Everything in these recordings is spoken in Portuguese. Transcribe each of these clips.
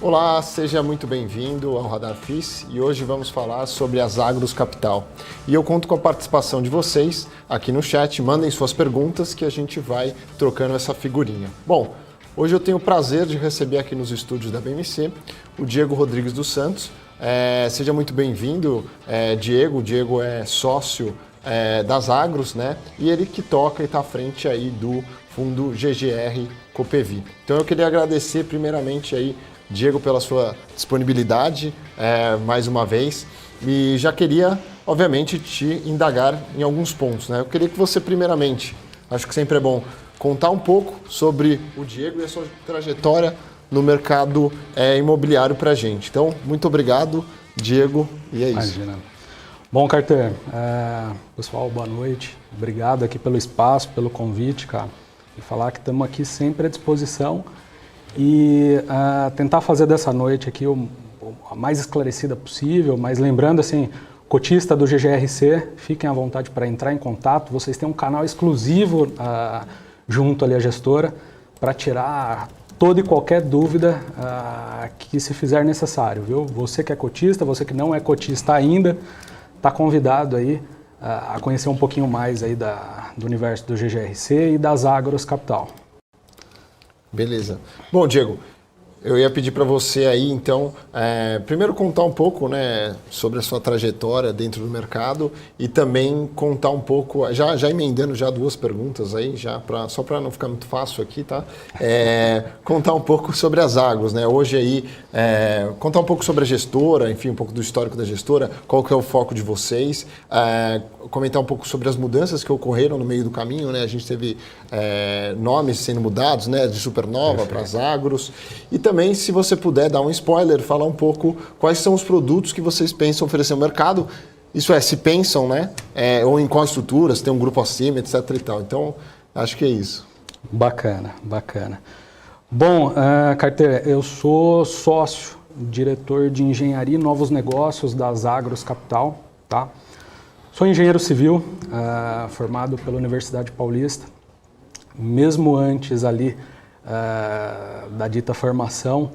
Olá, seja muito bem-vindo ao Radar FIS e hoje vamos falar sobre as Agros Capital. E eu conto com a participação de vocês aqui no chat, mandem suas perguntas que a gente vai trocando essa figurinha. Bom, hoje eu tenho o prazer de receber aqui nos estúdios da BMC o Diego Rodrigues dos Santos. Seja muito bem-vindo, Diego. O Diego é sócio das Agros, né? E ele que toca e está à frente aí do fundo GGR Coppevi. Então eu queria agradecer primeiramente aí, Diego, pela sua disponibilidade mais uma vez e já queria, obviamente, te indagar em alguns pontos, né? Eu queria que você primeiramente, acho que sempre é bom, contar um pouco sobre o Diego e a sua trajetória no mercado imobiliário para a gente. Então, muito obrigado, Diego, e é isso. Imagina. Bom, Carter, pessoal, boa noite. Obrigado aqui pelo espaço, pelo convite, cara. E falar que estamos aqui sempre à disposição e tentar fazer dessa noite aqui a mais esclarecida possível, mas lembrando assim, cotista do GGRC, fiquem à vontade para entrar em contato. Vocês têm um canal exclusivo junto ali à gestora para tirar toda e qualquer dúvida que se fizer necessário, viu? Você que é cotista, você que não é cotista ainda, está convidado aí a conhecer um pouquinho mais aí do universo do GGRC e das Agros Capital. Beleza. Bom, Diego, eu ia pedir para você aí, então, primeiro contar um pouco, né, sobre a sua trajetória dentro do mercado e também contar um pouco, já emendando já duas perguntas aí, só para não ficar muito fácil aqui, tá? Contar um pouco sobre as Agros, né? Hoje aí, contar um pouco sobre a gestora, enfim, um pouco do histórico da gestora, qual que é o foco de vocês, comentar um pouco sobre as mudanças que ocorreram no meio do caminho, né? A gente teve nomes sendo mudados, né, de Supernova para as Agros, e também, se você puder dar um spoiler, falar um pouco quais são os produtos que vocês pensam oferecer ao mercado. Isso se pensam, né? Ou em qual estrutura, se tem um grupo acima, etc e tal. Então, acho que é isso. Bacana, bacana. Bom, Carter, eu sou sócio, diretor de Engenharia e Novos Negócios das Agros Capital, tá? Sou engenheiro civil, formado pela Universidade Paulista. Mesmo antes ali da dita formação,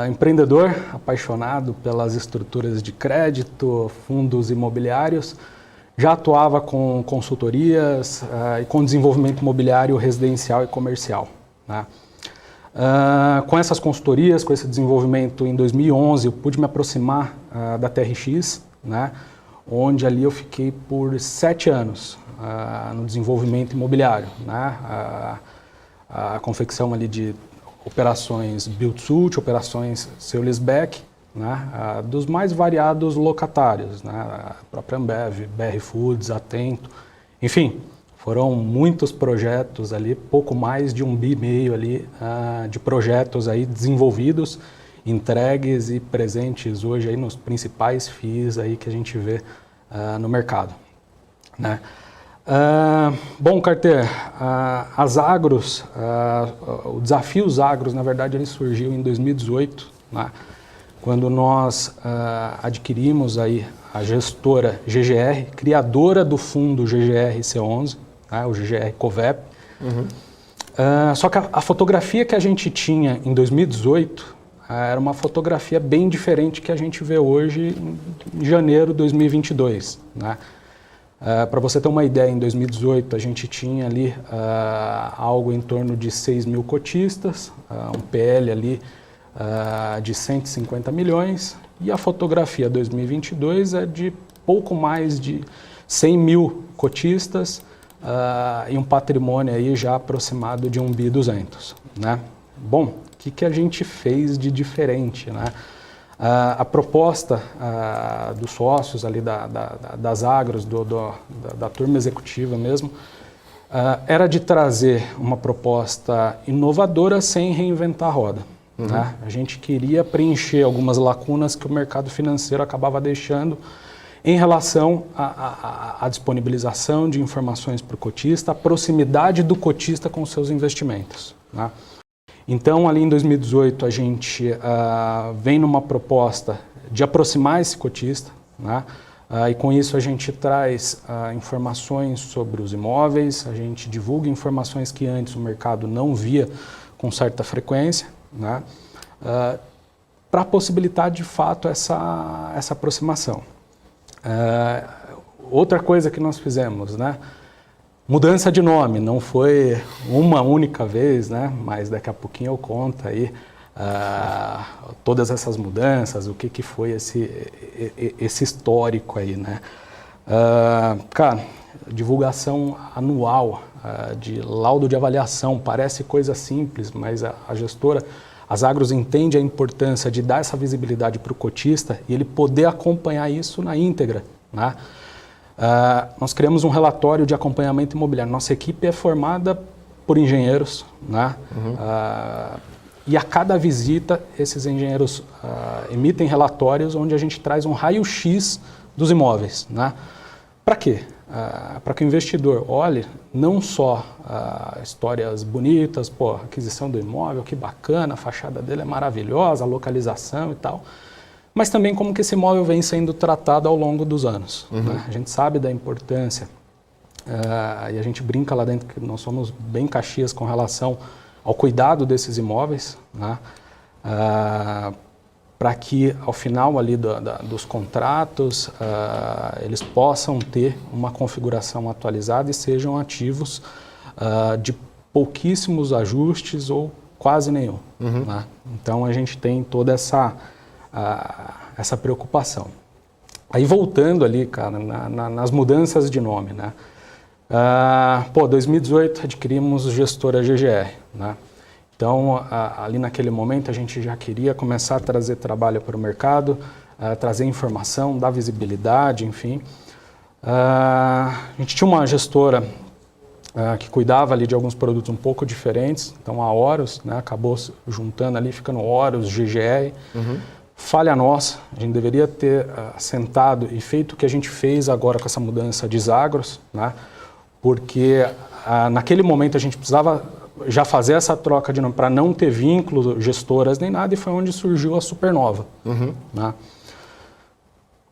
empreendedor, apaixonado pelas estruturas de crédito, fundos imobiliários, já atuava com consultorias e com desenvolvimento imobiliário residencial e comercial, né? Com essas consultorias, com esse desenvolvimento em 2011, eu pude me aproximar da TRX, né? Onde ali eu fiquei por 7 anos no desenvolvimento imobiliário, né? A confecção ali de operações build-to-suit, operações sale-leaseback, né, dos mais variados locatários, né, a própria Ambev, BR Foods, Atento, enfim, foram muitos projetos ali, pouco mais de 1,5 bi ali de projetos aí desenvolvidos, entregues e presentes hoje aí nos principais FIIs aí que a gente vê no mercado, né. Bom, Carter, as Agros, o desafio dos Agros, na verdade, ele surgiu em 2018, né, quando nós adquirimos aí a gestora GGR, criadora do fundo GGR-C11, né, o GGR Covep. Só que a fotografia que a gente tinha em 2018 era uma fotografia bem diferente que a gente vê hoje em janeiro de 2022, né? Para você ter uma ideia, em 2018 a gente tinha ali algo em torno de 6 mil cotistas, um PL ali de 150 milhões e a fotografia 2022 é de pouco mais de 100 mil cotistas e um patrimônio aí já aproximado de 1,2 bi, né? Bom, o que a gente fez de diferente, né? A proposta dos sócios ali das Agros, da turma executiva mesmo, era de trazer uma proposta inovadora sem reinventar a roda. Né? A gente queria preencher algumas lacunas que o mercado financeiro acabava deixando em relação à disponibilização de informações para o cotista, a proximidade do cotista com seus investimentos, né? Então, ali em 2018, a gente vem numa proposta de aproximar esse cotista, né? E com isso a gente traz informações sobre os imóveis, a gente divulga informações que antes o mercado não via com certa frequência, né? para possibilitar de fato essa aproximação. Outra coisa que nós fizemos, né? Mudança de nome, não foi uma única vez, né? Mas daqui a pouquinho eu conto aí todas essas mudanças, o que foi esse histórico aí, né? Cara, divulgação anual de laudo de avaliação, parece coisa simples, mas a gestora, as Agros entende a importância de dar essa visibilidade para o cotista e ele poder acompanhar isso na íntegra, né? Nós criamos um relatório de acompanhamento imobiliário. Nossa equipe é formada por engenheiros, né? E a cada visita, esses engenheiros emitem relatórios onde a gente traz um raio-x dos imóveis, né? Para quê? Para que o investidor olhe não só histórias bonitas, aquisição do imóvel, que bacana, a fachada dele é maravilhosa, a localização e tal, mas também como que esse imóvel vem sendo tratado ao longo dos anos. Né? A gente sabe da importância e a gente brinca lá dentro que nós somos bem Caxias com relação ao cuidado desses imóveis, né? Para que ao final ali dos contratos eles possam ter uma configuração atualizada e sejam ativos de pouquíssimos ajustes ou quase nenhum. Né? Então a gente tem toda essa preocupação. Aí voltando ali, cara, nas mudanças de nome, né? 2018 adquirimos gestora GGR, né? Então, ali naquele momento, a gente já queria começar a trazer trabalho para o mercado, trazer informação, dar visibilidade, enfim. A gente tinha uma gestora que cuidava ali de alguns produtos um pouco diferentes, então a Horus, né, acabou juntando ali, ficando Horus, GGR. Falha nossa, a gente deveria ter sentado e feito o que a gente fez agora com essa mudança de Zagros, né, porque naquele momento a gente precisava já fazer essa troca de nome para não ter vínculo, gestoras nem nada, e foi onde surgiu a Supernova. Né?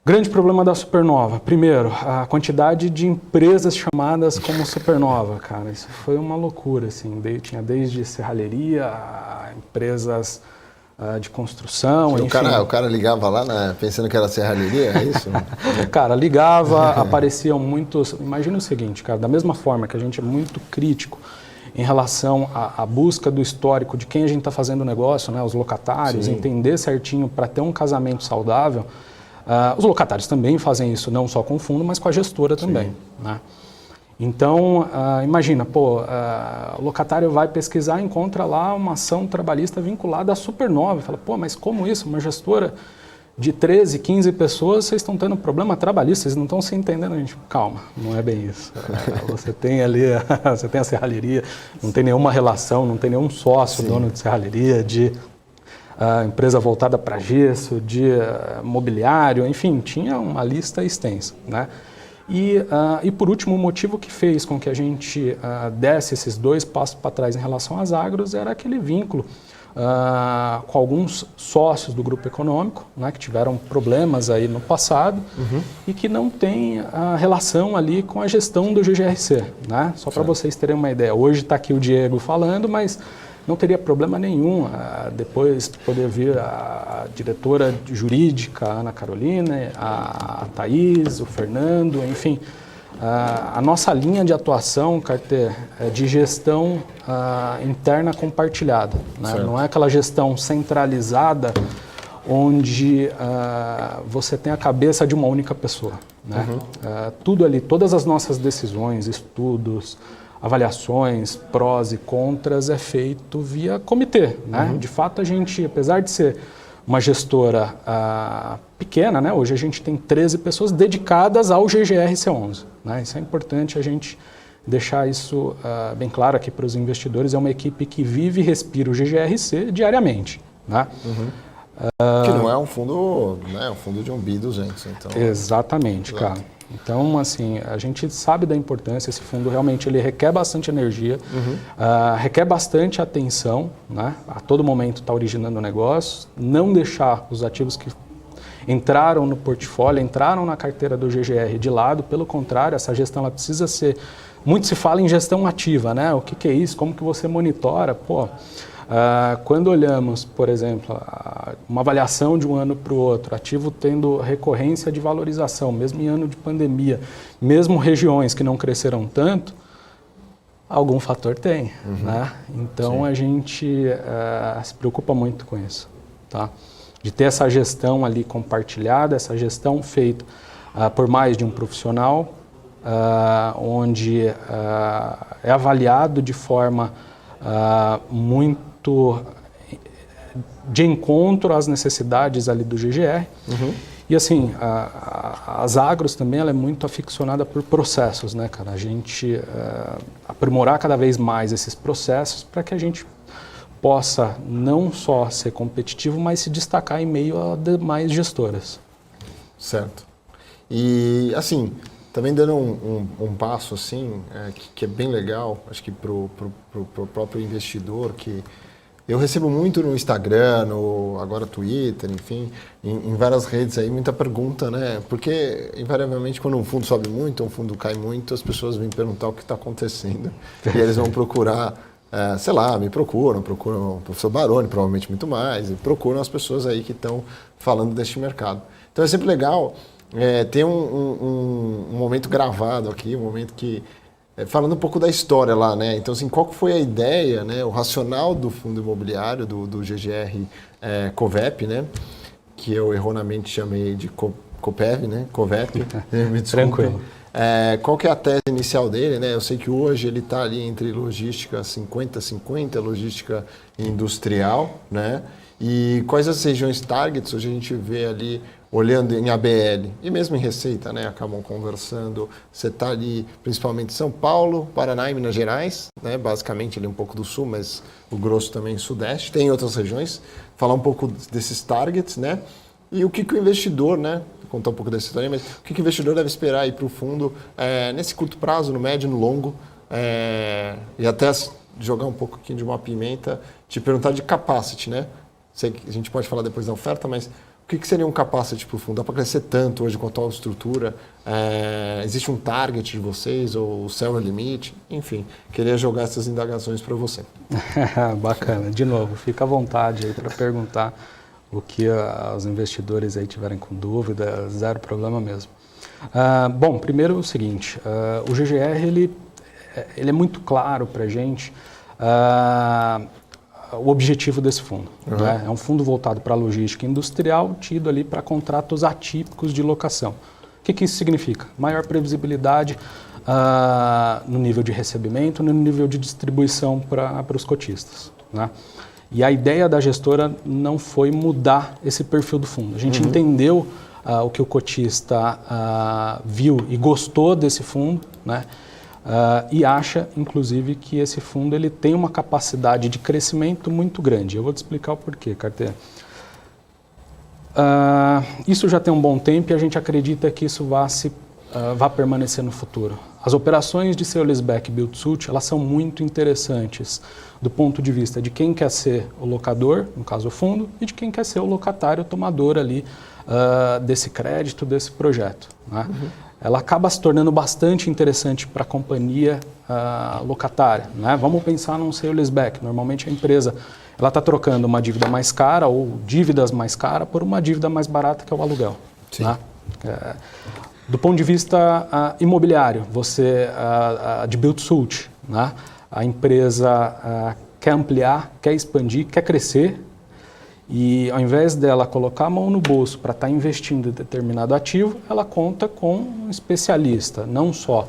Grande problema da Supernova. Primeiro, a quantidade de empresas chamadas como Supernova, cara, isso foi uma loucura, assim, tinha desde serralheria, empresas de construção, enfim. O cara ligava lá pensando que era serralheria, é isso? Cara, ligava, apareciam muitos... Imagina o seguinte, cara, da mesma forma que a gente é muito crítico em relação à busca do histórico de quem a gente está fazendo o negócio, né, os locatários, sim, entender certinho para ter um casamento saudável. Os locatários também fazem isso, não só com o fundo, mas com a gestora também. Né? Então, imagina, o locatário vai pesquisar, encontra lá uma ação trabalhista vinculada à Supernova. Fala, mas como isso? Uma gestora de 13, 15 pessoas, vocês estão tendo problema trabalhista, vocês não estão se entendendo. A gente, calma, não é bem isso. Você tem ali, você tem a serralheria, não tem nenhuma relação, não tem nenhum sócio, sim, dono de serralheria, de empresa voltada para gesso, de mobiliário, enfim, tinha uma lista extensa, né? E por último, o motivo que fez com que a gente desse esses 2 passos para trás em relação às Agros era aquele vínculo com alguns sócios do grupo econômico, né, que tiveram problemas aí no passado e que não tem relação ali com a gestão do GGRC. Né? Só para vocês terem uma ideia, hoje está aqui o Diego falando, mas não teria problema nenhum depois poder vir a diretora jurídica, a Ana Carolina, a Thaís, o Fernando, enfim. A nossa linha de atuação, Carter, é de gestão interna compartilhada. Né? Não é aquela gestão centralizada onde você tem a cabeça de uma única pessoa. Né? Tudo ali, todas as nossas decisões, estudos, avaliações, prós e contras, é feito via comitê. Né? De fato, a gente, apesar de ser uma gestora pequena, né? Hoje a gente tem 13 pessoas dedicadas ao GGRC11. Né? Isso é importante a gente deixar isso bem claro aqui para os investidores. É uma equipe que vive e respira o GGRC diariamente. Né? Que não é um fundo, né? É um fundo de um BI 200. Então... Exatamente, cara. Então, assim, a gente sabe da importância, esse fundo realmente ele requer bastante energia, requer bastante atenção, né? A todo momento está originando negócio, não deixar os ativos que entraram no portfólio, entraram na carteira do GGR de lado, pelo contrário, essa gestão ela precisa ser, muito se fala em gestão ativa, né? O que é isso? Como que você monitora? Quando olhamos, por exemplo, uma avaliação de um ano para o outro, ativo tendo recorrência de valorização, mesmo em ano de pandemia, mesmo regiões que não cresceram tanto, algum fator tem, né? Então, a gente se preocupa muito com isso, tá? De ter essa gestão ali compartilhada, essa gestão feita por mais de um profissional, onde é avaliado de forma muito de encontro às necessidades ali do GGR. E assim, as agros também, ela é muito aficionada por processos, né, cara? A gente aprimorar cada vez mais esses processos para que a gente possa não só ser competitivo, mas se destacar em meio a demais gestoras. Certo. E assim, também dando um passo assim, que é bem legal, acho que para o próprio investidor, que eu recebo muito no Instagram, agora Twitter, enfim, em várias redes aí, muita pergunta, né? Porque, invariavelmente, quando um fundo sobe muito, um fundo cai muito, as pessoas vêm perguntar o que está acontecendo. E eles vão procurar, sei lá, me procuram o professor Baroni, provavelmente muito mais, e procuram as pessoas aí que estão falando deste mercado. Então é sempre legal ter um momento gravado aqui, um momento que... falando um pouco da história lá, né? Então, assim, qual que foi a ideia, né? O racional do fundo imobiliário, do GGR Covep, né? Que eu erroneamente chamei de Copev, né? Covep, me desculpa. Tranquilo. Qual que é a tese inicial dele, né? Eu sei que hoje ele está ali entre logística 50-50, logística industrial, né? E quais as regiões targets? Hoje a gente vê ali, olhando em ABL e mesmo em receita, né, acabam conversando. Você está ali principalmente São Paulo, Paraná e Minas Gerais, né, basicamente ali um pouco do sul, mas o grosso também sudeste. Tem outras regiões. Falar um pouco desses targets, né, e o que o investidor, né, vou contar um pouco dessa história, mas o que o investidor deve esperar aí para o fundo nesse curto prazo, no médio, no longo, e até jogar um pouquinho de uma pimenta, te perguntar de capacity, né? Sei que a gente pode falar depois da oferta, mas o que seria um capacity para o fundo? Dá para crescer tanto hoje com a atual estrutura? Existe um target de vocês ou o céu é limite? Enfim, queria jogar essas indagações para você. Bacana. De novo, fica à vontade aí para perguntar o que os investidores aí tiverem com dúvida, zero problema mesmo. Bom, primeiro o seguinte, o GGR ele é muito claro para a gente o objetivo desse fundo. Né? É um fundo voltado para a logística industrial, tido ali para contratos atípicos de locação. O que isso significa? Maior previsibilidade no nível de recebimento, no nível de distribuição para os cotistas. Né? E a ideia da gestora não foi mudar esse perfil do fundo. A gente entendeu o que o cotista viu e gostou desse fundo, né? E acha, inclusive, que esse fundo ele tem uma capacidade de crescimento muito grande. Eu vou te explicar o porquê, Carteira. Isso já tem um bom tempo e a gente acredita que isso vá permanecer no futuro. As operações de sale-leaseback e build-to-suit, elas são muito interessantes do ponto de vista de quem quer ser o locador, no caso o fundo, e de quem quer ser o locatário, o tomador ali desse crédito, desse projeto. Né? Ela acaba se tornando bastante interessante para a companhia locatária. Né? Vamos pensar num sale-leaseback. Normalmente a empresa está trocando uma dívida mais cara ou dívidas mais caras por uma dívida mais barata, que é o aluguel. Né? Do ponto de vista imobiliário, de build-to-suit, né? A empresa quer ampliar, quer expandir, quer crescer, e ao invés dela colocar a mão no bolso para estar investindo em determinado ativo, ela conta com um especialista, não só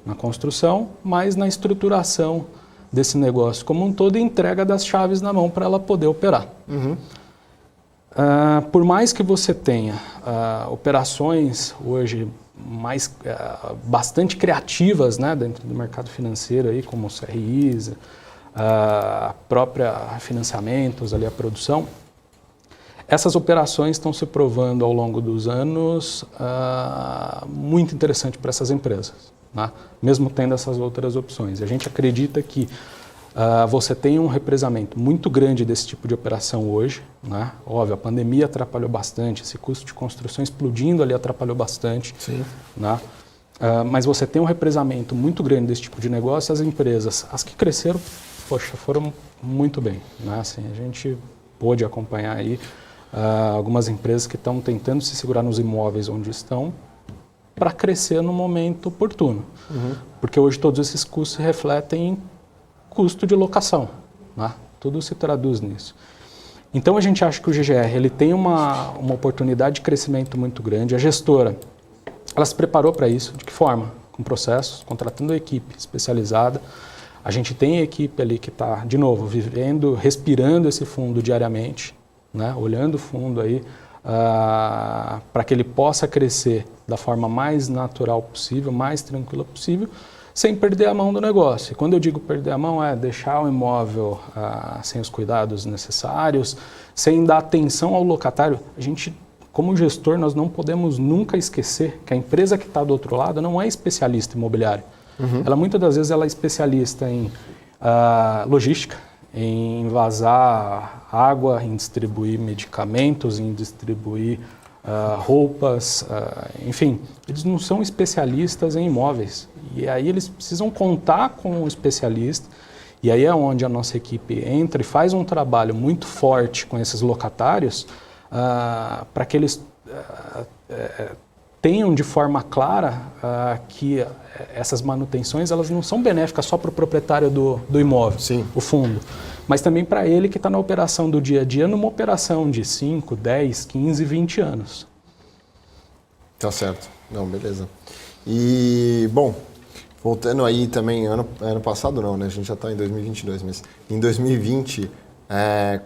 na construção, mas na estruturação desse negócio como um todo e entrega das chaves na mão para ela poder operar. Por mais que você tenha operações hoje bastante criativas, né, dentro do mercado financeiro, aí, como os CRIs, a própria financiamentos, ali, a produção, essas operações estão se provando ao longo dos anos muito interessante para essas empresas, né? Mesmo tendo essas outras opções. A gente acredita que você tem um represamento muito grande desse tipo de operação hoje, né? Óbvio, a pandemia atrapalhou bastante, esse custo de construção explodindo ali atrapalhou bastante. Sim. Né? Mas você tem um represamento muito grande desse tipo de negócio, as empresas, as que cresceram, poxa, foram muito bem, né? Assim, a gente pôde acompanhar aí algumas empresas que estão tentando se segurar nos imóveis onde estão para crescer no momento oportuno. Porque hoje todos esses custos se refletem em custo de locação, né? Tudo se traduz nisso. Então a gente acha que o GGR ele tem uma oportunidade de crescimento muito grande. A gestora, ela se preparou para isso. De que forma? Com processos, contratando equipe especializada. A gente tem equipe ali que está, de novo, vivendo, respirando esse fundo diariamente, né? Olhando o fundo aí para que ele possa crescer da forma mais natural possível, mais tranquila possível, sem perder a mão do negócio. E quando eu digo perder a mão, é deixar o imóvel sem os cuidados necessários, sem dar atenção ao locatário. A gente, como gestor, nós não podemos nunca esquecer que a empresa que está do outro lado não é especialista imobiliário. Ela, muitas das vezes, ela é especialista em logística, em vazar água, em distribuir medicamentos, em distribuir roupas, enfim, eles não são especialistas em imóveis. E aí eles precisam contar com um especialista, e aí é onde a nossa equipe entra e faz um trabalho muito forte com esses locatários para que eles tenham de forma clara que essas manutenções elas não são benéficas só para o proprietário do imóvel, Sim. o fundo, mas também para ele que está na operação do dia a dia, numa operação de 5, 10, 15, 20 anos. Tá certo. Não, beleza. E, bom, voltando aí também, ano passado não, né? A gente já está em 2022, mas em 2020,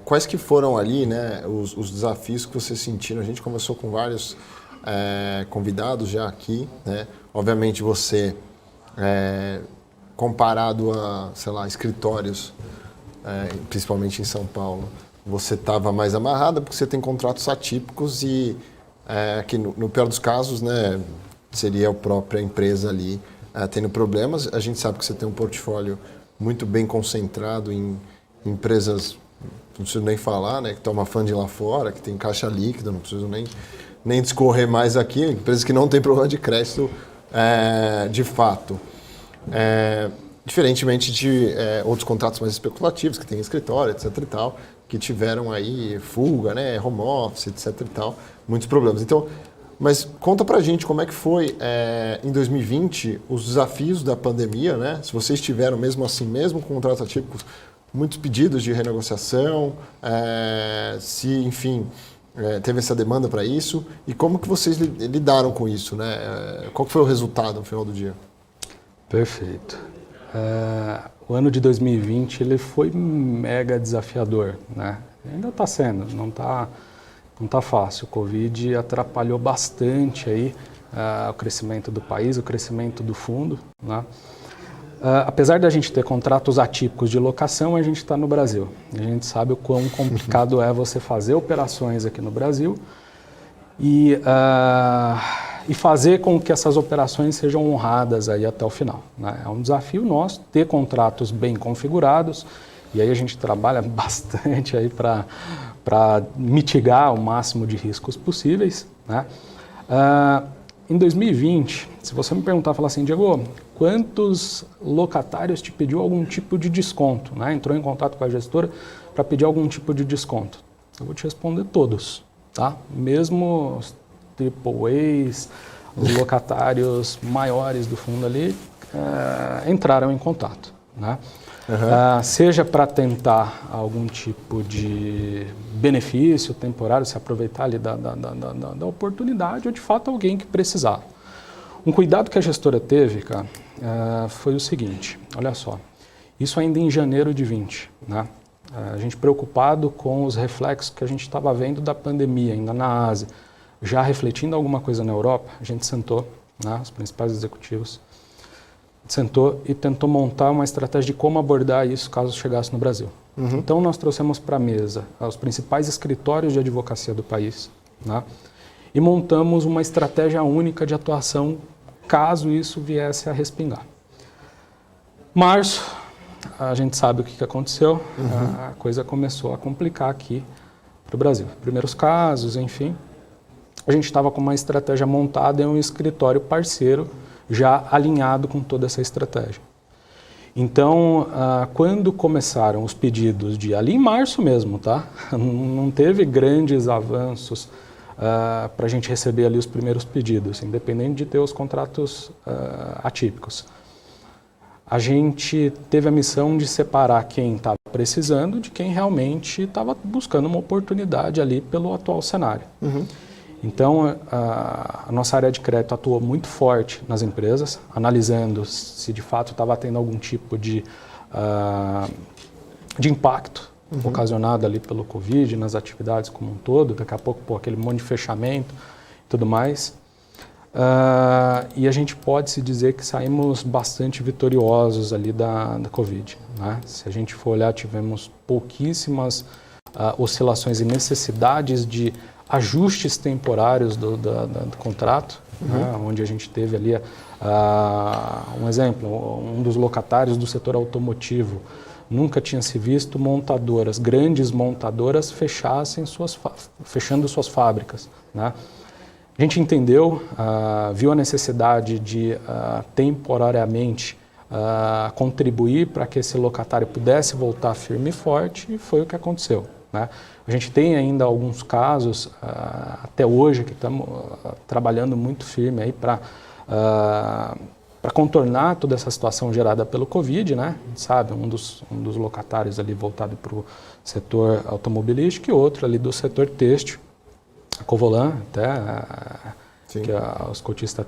quais que foram ali, né, os desafios que vocês sentiram? A gente começou com vários convidados já aqui, né? Obviamente você, comparado a, sei lá, escritórios, principalmente em São Paulo, você estava mais amarrada porque você tem contratos atípicos e que no pior dos casos, né, seria a própria empresa ali tendo problemas. A gente sabe que você tem um portfólio muito bem concentrado em empresas, não preciso nem falar, né, que toma funding lá fora, que tem caixa líquida, não preciso nem discorrer mais aqui, empresas que não têm problema de crédito de fato. Diferentemente de outros contratos mais especulativos, que tem escritório, etc e tal, que tiveram aí fuga, né, home office, etc e tal, muitos problemas. Então, mas conta pra gente como é que foi em 2020 os desafios da pandemia, né? Se vocês tiveram mesmo assim, mesmo com contratos atípicos, muitos pedidos de renegociação, se, enfim, teve essa demanda para isso, e como que vocês lidaram com isso, né? Qual que foi o resultado no final do dia? Perfeito. O ano de 2020 ele foi mega desafiador, né? Ainda está sendo, não tá fácil. O Covid atrapalhou bastante aí o crescimento do país, o crescimento do fundo, né? Apesar da gente ter contratos atípicos de locação, a gente está no Brasil. A gente sabe o quão complicado é você fazer operações aqui no Brasil e fazer com que essas operações sejam honradas aí até o final, né? É um desafio nosso ter contratos bem configurados e aí a gente trabalha bastante aí para mitigar o máximo de riscos possíveis, né? Em 2020, se você me perguntar, falar assim, Diego, quantos locatários te pediu algum tipo de desconto, né? Entrou em contato com a gestora para pedir algum tipo de desconto? Eu vou te responder todos, tá? Mesmo os AAAs, os locatários maiores do fundo ali, entraram em contato, né? Seja para tentar algum tipo de benefício temporário, se aproveitar ali da oportunidade, ou de fato alguém que precisava. Um cuidado que a gestora teve, cara, foi o seguinte, olha só, isso ainda em janeiro de 20, né? A gente preocupado com os reflexos que a gente estava vendo da pandemia, ainda na Ásia, já refletindo alguma coisa na Europa, a gente sentou, né, os principais executivos, sentou e tentou montar uma estratégia de como abordar isso caso chegasse no Brasil. Então nós trouxemos para a mesa os principais escritórios de advocacia do país, né, e montamos uma estratégia única de atuação caso isso viesse a respingar. Março, a gente sabe o que aconteceu, a coisa começou a complicar aqui para o Brasil. Primeiros casos, enfim, a gente estava com uma estratégia montada em um escritório parceiro já alinhado com toda essa estratégia. Então, quando começaram os pedidos ali em março mesmo, tá? Não teve grandes avanços para a gente receber ali os primeiros pedidos, independente de ter os contratos atípicos. A gente teve a missão de separar quem estava precisando de quem realmente estava buscando uma oportunidade ali pelo atual cenário. Uhum. Então, a nossa área de crédito atuou muito forte nas empresas, analisando se de fato estava tendo algum tipo de impacto ocasionado ali pelo Covid, nas atividades como um todo, daqui a pouco aquele monte de fechamento e tudo mais. E a gente pode se dizer que saímos bastante vitoriosos ali da Covid, né? Se a gente for olhar, tivemos pouquíssimas oscilações e necessidades de ajustes temporários do contrato, né? Onde a gente teve ali, um exemplo, um dos locatários do setor automotivo, nunca tinha se visto montadoras, grandes montadoras fechando suas fábricas, né? A gente entendeu, viu a necessidade de temporariamente contribuir para que esse locatário pudesse voltar firme e forte, e foi o que aconteceu, né? A gente tem ainda alguns casos, até hoje, que estamos trabalhando muito firme aí para contornar toda essa situação gerada pelo Covid, né? A gente sabe, um dos locatários ali voltado para o setor automobilístico e outro ali do setor têxtil, a Covolan, até, que os cotistas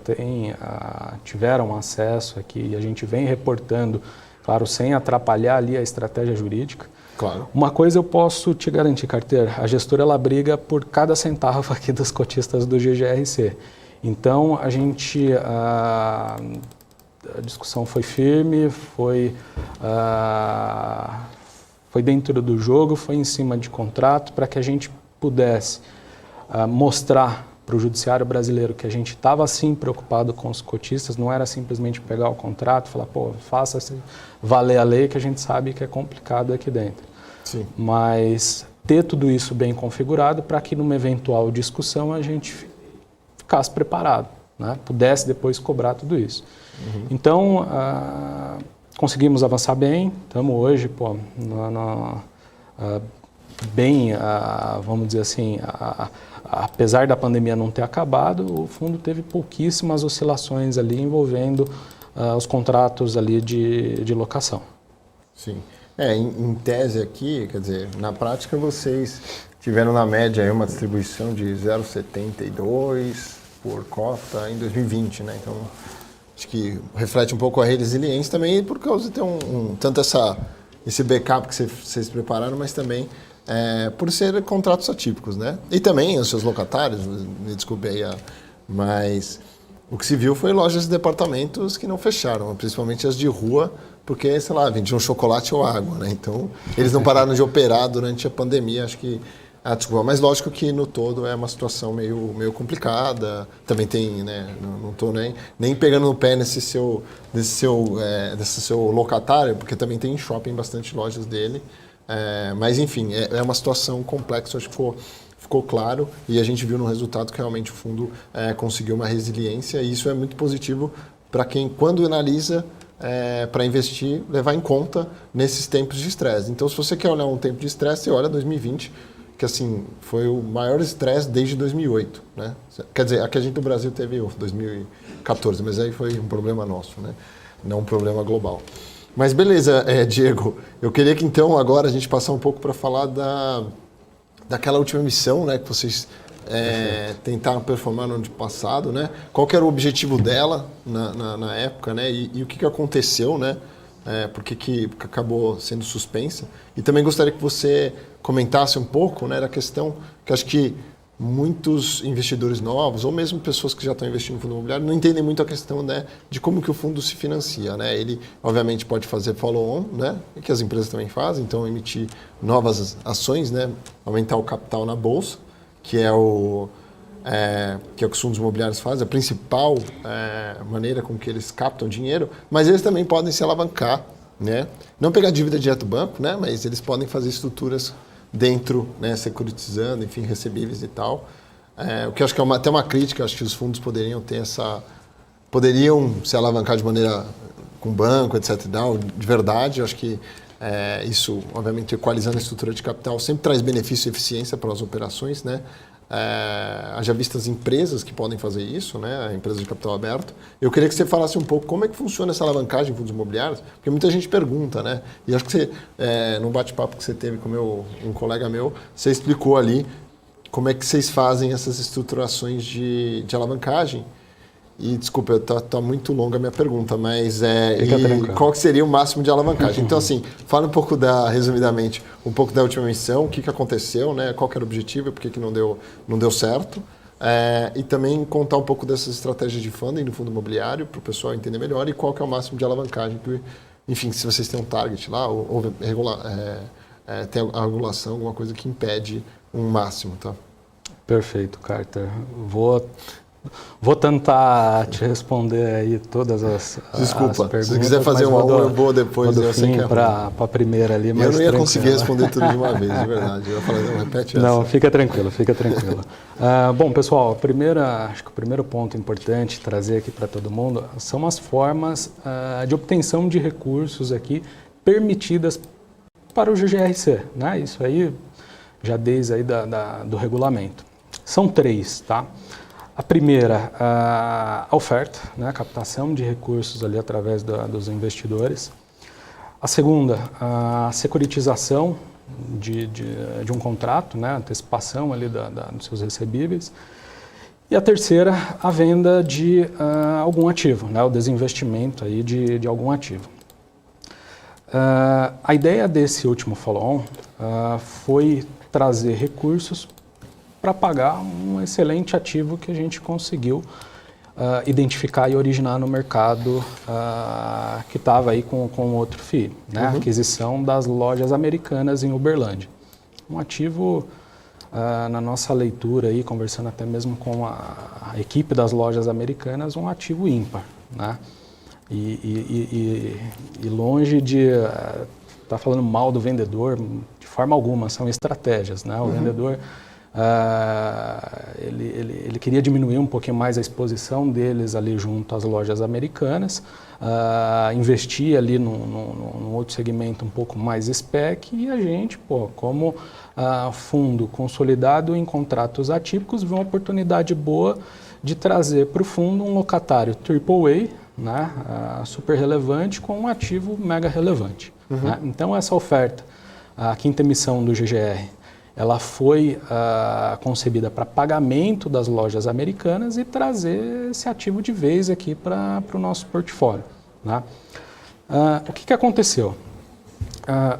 tiveram acesso aqui, e a gente vem reportando, claro, sem atrapalhar ali a estratégia jurídica. Claro. Uma coisa eu posso te garantir, Carteira, a gestora ela briga por cada centavo aqui dos cotistas do GGRC. Então, a discussão foi firme, foi dentro do jogo, foi em cima de contrato, para que a gente pudesse mostrar para o judiciário brasileiro que a gente estava sim preocupado com os cotistas, não era simplesmente pegar o contrato e falar, pô, faça-se valer a lei, que a gente sabe que é complicado aqui dentro. Sim. Mas ter tudo isso bem configurado para que numa eventual discussão a gente ficasse preparado, né? Pudesse depois cobrar tudo isso. Uhum. Então, conseguimos avançar bem, estamos hoje, pô, bem, vamos dizer assim, apesar da pandemia não ter acabado, o fundo teve pouquíssimas oscilações ali envolvendo os contratos ali de locação. Sim. Em tese aqui, quer dizer, na prática vocês tiveram na média aí uma distribuição de 0,72 por cota em 2020, né? Então, acho que reflete um pouco a resiliência também por causa de ter tanto esse backup que vocês prepararam, mas também por ser contratos atípicos, né? E também os seus locatários, me desculpe aí, mas o que se viu foi lojas de departamentos que não fecharam, principalmente as de rua, porque, sei lá, vendiam chocolate ou água, né? Então, eles não pararam de operar durante a pandemia, acho que desculpa, mas lógico que no todo é uma situação meio complicada, também tem, né, não estou nem pegando no pé desse seu locatário, porque também tem em shopping bastante lojas dele, mas enfim, é uma situação complexa, acho que ficou claro, e a gente viu no resultado que realmente o fundo conseguiu uma resiliência, e isso é muito positivo para quem, quando analisa para investir, levar em conta nesses tempos de estresse. Então, se você quer olhar um tempo de estresse, você olha 2020, que assim, foi o maior estresse desde 2008, né? Quer dizer, aqui a gente no Brasil teve 2014, mas aí foi um problema nosso, né? Não um problema global. Mas beleza, Diego, eu queria que então agora a gente passar um pouco para falar daquela última missão, né, que vocês tentaram performar no ano passado, né? Qual que era o objetivo dela na época, né? E o que aconteceu, né? Por que acabou sendo suspensa? E também gostaria que você comentasse um pouco, né, da questão que acho que muitos investidores novos, ou mesmo pessoas que já estão investindo no fundo imobiliário, não entendem muito a questão, né, de como que o fundo se financia, né? Ele, obviamente, pode fazer follow-on, né, que as empresas também fazem, então emitir novas ações, né, aumentar o capital na bolsa, que é o que os fundos imobiliários fazem, a principal maneira com que eles captam dinheiro, mas eles também podem se alavancar, né? Não pegar dívida direto do banco, né? Mas eles podem fazer estruturas dentro, né? Securitizando, enfim, recebíveis e tal. O que eu acho que é até uma crítica, acho que os fundos poderiam se alavancar de maneira com banco, etc. e tal, de verdade. Eu acho que isso, obviamente, equalizando a estrutura de capital, sempre traz benefício e eficiência para as operações, né? Haja visto as empresas que podem fazer isso, né? Empresas de capital aberto. Eu queria que você falasse um pouco como é que funciona essa alavancagem em fundos imobiliários, porque muita gente pergunta, né? E acho que você, num bate-papo que você teve com um colega meu, você explicou ali como é que vocês fazem essas estruturações de alavancagem. E, desculpa, tá muito longa a minha pergunta, mas qual que seria o máximo de alavancagem? Então, assim, fala um pouco resumidamente, um pouco da última emissão, o que aconteceu, né? Qual que era o objetivo, por que não deu certo. E também contar um pouco dessas estratégias de funding no fundo imobiliário, para o pessoal entender melhor, e qual que é o máximo de alavancagem. Enfim, se vocês têm um target lá, ou tem a regulação, alguma coisa que impede um máximo, tá? Perfeito, Carter. Vou tentar te responder aí todas as perguntas. Se quiser fazer eu vou depois. Do fim para a primeira ali. Eu não ia conseguir responder tudo de uma vez, de verdade. Eu ia falar, não, repete essa. Não, fica tranquilo. Bom, pessoal, acho que o primeiro ponto importante trazer aqui para todo mundo são as formas de obtenção de recursos aqui permitidas para o GGRC, né? Isso aí já desde aí do regulamento. São 3, tá? A primeira, a oferta, né, a captação de recursos ali através dos investidores. A segunda, a securitização de um contrato, né, antecipação ali dos seus recebíveis. E a terceira, a venda de algum ativo, né, o desinvestimento aí de algum ativo. A ideia desse último follow-on foi trazer recursos para pagar um excelente ativo que a gente conseguiu identificar e originar no mercado que estava aí com outro FII, né? A aquisição das lojas americanas em Uberlândia. Um ativo, na nossa leitura, aí, conversando até mesmo com a equipe das lojas americanas, um ativo ímpar, né? E longe de estar falando mal do vendedor, de forma alguma, são estratégias, né? O vendedor... Ele queria diminuir um pouquinho mais a exposição deles ali junto às lojas americanas, investir ali num outro segmento um pouco mais spec, e a gente, como fundo consolidado em contratos atípicos, viu uma oportunidade boa de trazer para o fundo um locatário AAA, né, super relevante, com um ativo mega relevante. Né? Então essa oferta, a quinta emissão do GGR, ela foi concebida para pagamento das lojas americanas e trazer esse ativo de vez aqui para o nosso portfólio. Né? O que aconteceu?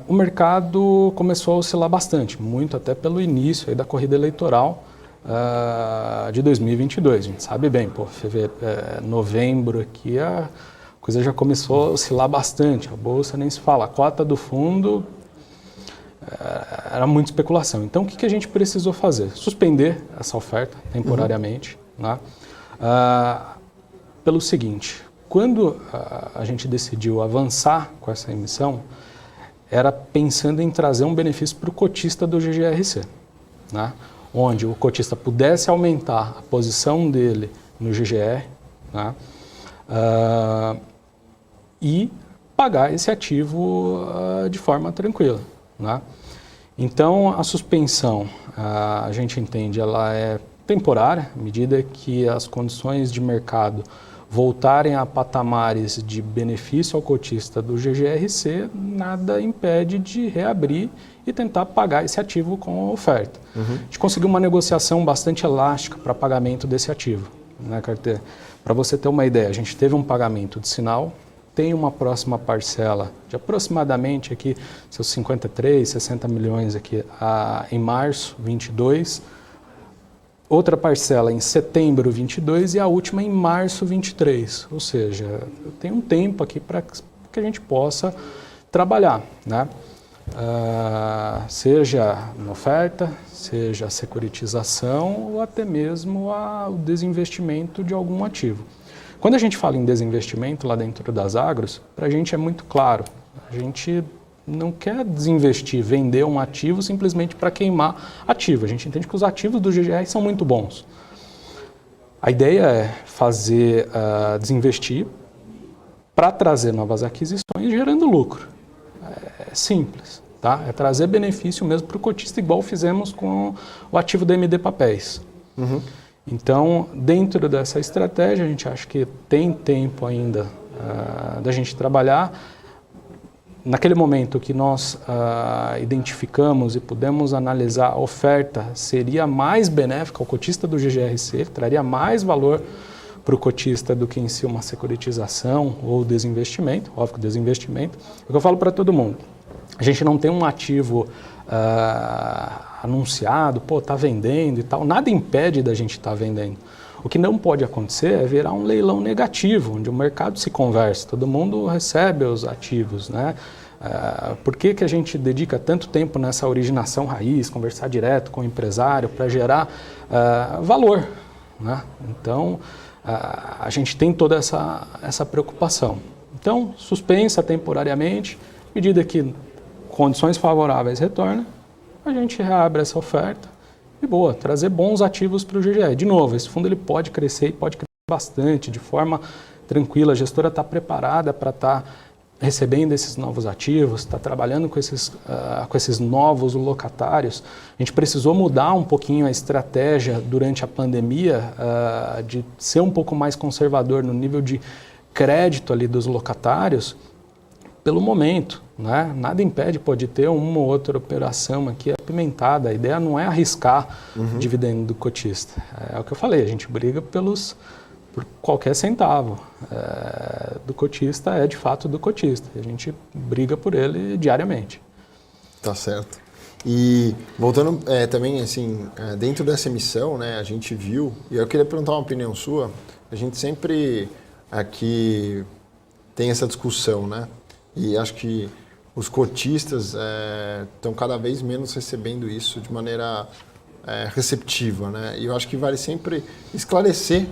O mercado começou a oscilar bastante, muito até pelo início aí da corrida eleitoral de 2022. A gente sabe bem, novembro aqui a coisa já começou a oscilar bastante, a bolsa nem se fala, a cota do fundo... Era muita especulação. Então, o que a gente precisou fazer? Suspender essa oferta temporariamente. Né? Pelo seguinte, quando a gente decidiu avançar com essa emissão, era pensando em trazer um benefício para o cotista do GGRC, né? Onde o cotista pudesse aumentar a posição dele no GGR, né? E pagar esse ativo de forma tranquila. Né? Então, a suspensão, a gente entende, ela é temporária, à medida que as condições de mercado voltarem a patamares de benefício ao cotista do GGRC, nada impede de reabrir e tentar pagar esse ativo com a oferta. A gente conseguiu uma negociação bastante elástica para pagamento desse ativo, né, Carter? Para você ter uma ideia, a gente teve um pagamento de sinal, tem uma próxima parcela de aproximadamente aqui seus 53, 60 milhões aqui em março 22, outra parcela em setembro 22 e a última em março 23. Ou seja, tem um tempo aqui para que a gente possa trabalhar, né? Seja na oferta, seja a securitização ou até mesmo o desinvestimento de algum ativo. Quando a gente fala em desinvestimento lá dentro das agros, para a gente é muito claro, a gente não quer desinvestir, vender um ativo simplesmente para queimar ativo. A gente entende que os ativos do GGR são muito bons. A ideia é fazer desinvestir para trazer novas aquisições gerando lucro. É simples, tá? É trazer benefício mesmo para o cotista, igual fizemos com o ativo da MD Papéis. Então, dentro dessa estratégia, a gente acha que tem tempo ainda da gente trabalhar. Naquele momento que nós identificamos e pudemos analisar a oferta, seria mais benéfica ao cotista do GGRC, traria mais valor para o cotista do que em si uma securitização ou desinvestimento, óbvio que desinvestimento. É o que eu falo para todo mundo. A gente não tem um ativo anunciado, está vendendo e tal, nada impede da gente estar vendendo. O que não pode acontecer é virar um leilão negativo, onde o mercado se conversa, todo mundo recebe os ativos, né? Por que a gente dedica tanto tempo nessa originação raiz, conversar direto com o empresário para gerar valor, né? Então, a gente tem toda essa preocupação. Então, suspensa temporariamente, à medida que condições favoráveis retornam, a gente reabre essa oferta e trazer bons ativos para o GGR. De novo, esse fundo ele pode crescer e pode crescer bastante, de forma tranquila. A gestora está preparada para estar recebendo esses novos ativos, está trabalhando com esses novos locatários. A gente precisou mudar um pouquinho a estratégia durante a pandemia, de ser um pouco mais conservador no nível de crédito ali dos locatários, pelo momento, né? Nada impede de ter uma ou outra operação aqui apimentada. A ideia não é arriscar o dividendo do cotista. É o que eu falei, a gente briga por qualquer centavo do cotista, é de fato do cotista. A gente briga por ele diariamente. Tá certo. E voltando também, assim, dentro dessa emissão, né, a gente viu, e eu queria perguntar uma opinião sua, a gente sempre aqui tem essa discussão, né? E acho que os cotistas estão cada vez menos recebendo isso de maneira receptiva, né? E eu acho que vale sempre esclarecer,